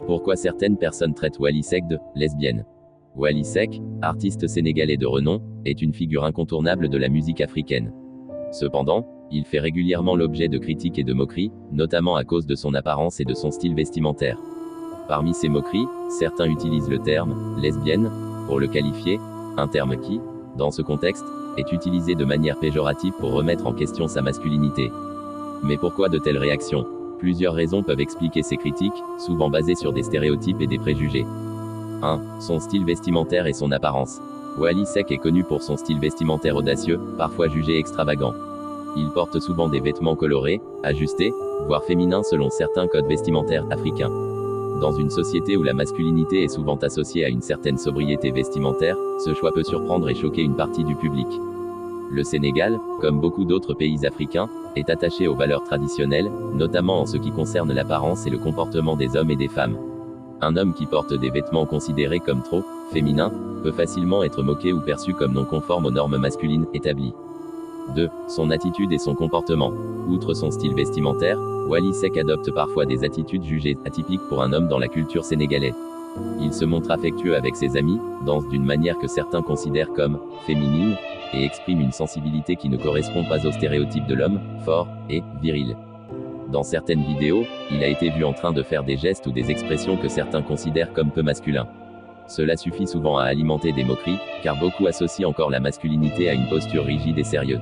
Pourquoi certaines personnes traitent Wally Seck de lesbienne? Wally Seck, artiste sénégalais de renom, est une figure incontournable de la musique africaine. Cependant, il fait régulièrement l'objet de critiques et de moqueries, notamment à cause de son apparence et de son style vestimentaire. Parmi ces moqueries, certains utilisent le terme « lesbienne » pour le qualifier, un terme qui, dans ce contexte, est utilisé de manière péjorative pour remettre en question sa masculinité. Mais pourquoi de telles réactions? Plusieurs raisons peuvent expliquer ces critiques, souvent basées sur des stéréotypes et des préjugés. 1. Son style vestimentaire et son apparence. Wally Seck est connu pour son style vestimentaire audacieux, parfois jugé extravagant. Il porte souvent des vêtements colorés, ajustés, voire féminins selon certains codes vestimentaires africains. Dans une société où la masculinité est souvent associée à une certaine sobriété vestimentaire, ce choix peut surprendre et choquer une partie du public. Le Sénégal, comme beaucoup d'autres pays africains, est attaché aux valeurs traditionnelles, notamment en ce qui concerne l'apparence et le comportement des hommes et des femmes. Un homme qui porte des vêtements considérés comme trop féminins peut facilement être moqué ou perçu comme non conforme aux normes masculines établies. 2. Son attitude et son comportement. Outre son style vestimentaire, Wally Seck adopte parfois des attitudes jugées atypiques pour un homme dans la culture sénégalaise. Il se montre affectueux avec ses amis, danse d'une manière que certains considèrent comme féminine, et exprime une sensibilité qui ne correspond pas aux stéréotypes de l'homme, fort et viril. Dans certaines vidéos, il a été vu en train de faire des gestes ou des expressions que certains considèrent comme peu masculins. Cela suffit souvent à alimenter des moqueries, car beaucoup associent encore la masculinité à une posture rigide et sérieuse.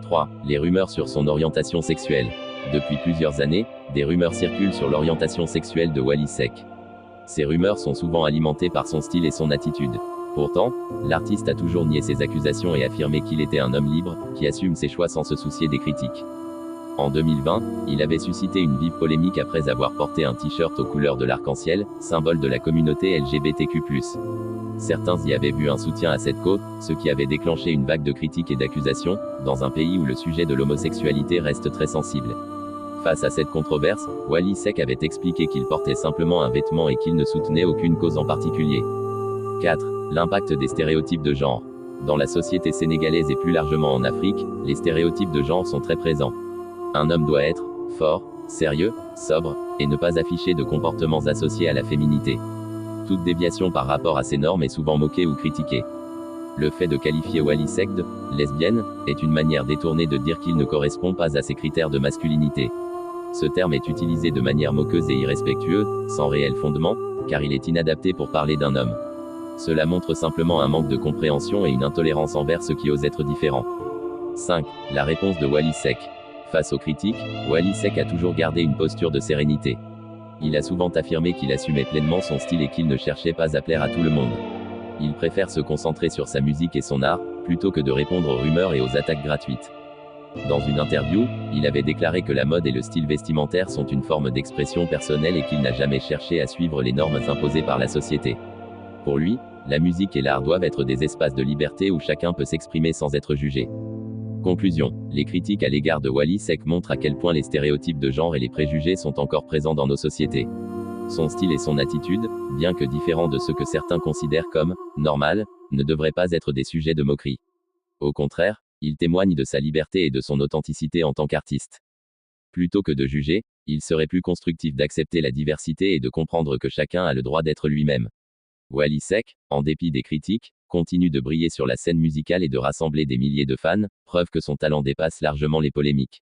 3. Les rumeurs sur son orientation sexuelle. Depuis plusieurs années, des rumeurs circulent sur l'orientation sexuelle de Wally Seck. Ces rumeurs sont souvent alimentées par son style et son attitude. Pourtant, l'artiste a toujours nié ces accusations et affirmé qu'il était un homme libre, qui assume ses choix sans se soucier des critiques. En 2020, il avait suscité une vive polémique après avoir porté un t-shirt aux couleurs de l'arc-en-ciel, symbole de la communauté LGBTQ+. Certains y avaient vu un soutien à cette cause, ce qui avait déclenché une vague de critiques et d'accusations, dans un pays où le sujet de l'homosexualité reste très sensible. Face à cette controverse, Wally Seck avait expliqué qu'il portait simplement un vêtement et qu'il ne soutenait aucune cause en particulier. 4. L'impact des stéréotypes de genre. Dans la société sénégalaise et plus largement en Afrique, les stéréotypes de genre sont très présents. Un homme doit être fort, sérieux, sobre, et ne pas afficher de comportements associés à la féminité. Toute déviation par rapport à ces normes est souvent moquée ou critiquée. Le fait de qualifier Wally Seck de lesbienne est une manière détournée de dire qu'il ne correspond pas à ces critères de masculinité. Ce terme est utilisé de manière moqueuse et irrespectueuse, sans réel fondement, car il est inadapté pour parler d'un homme. Cela montre simplement un manque de compréhension et une intolérance envers ceux qui osent être différents. 5. La réponse de Wally Seck. Face aux critiques, Wally Seck a toujours gardé une posture de sérénité. Il a souvent affirmé qu'il assumait pleinement son style et qu'il ne cherchait pas à plaire à tout le monde. Il préfère se concentrer sur sa musique et son art, plutôt que de répondre aux rumeurs et aux attaques gratuites. Dans une interview, il avait déclaré que la mode et le style vestimentaire sont une forme d'expression personnelle et qu'il n'a jamais cherché à suivre les normes imposées par la société. Pour lui, la musique et l'art doivent être des espaces de liberté où chacun peut s'exprimer sans être jugé. Conclusion. Les critiques à l'égard de Wally Seck montrent à quel point les stéréotypes de genre et les préjugés sont encore présents dans nos sociétés. Son style et son attitude, bien que différents de ceux que certains considèrent comme normal, ne devraient pas être des sujets de moquerie. Au contraire, ils témoignent de sa liberté et de son authenticité en tant qu'artiste. Plutôt que de juger, il serait plus constructif d'accepter la diversité et de comprendre que chacun a le droit d'être lui-même. Wally Seck, en dépit des critiques, continue de briller sur la scène musicale et de rassembler des milliers de fans, preuve que son talent dépasse largement les polémiques.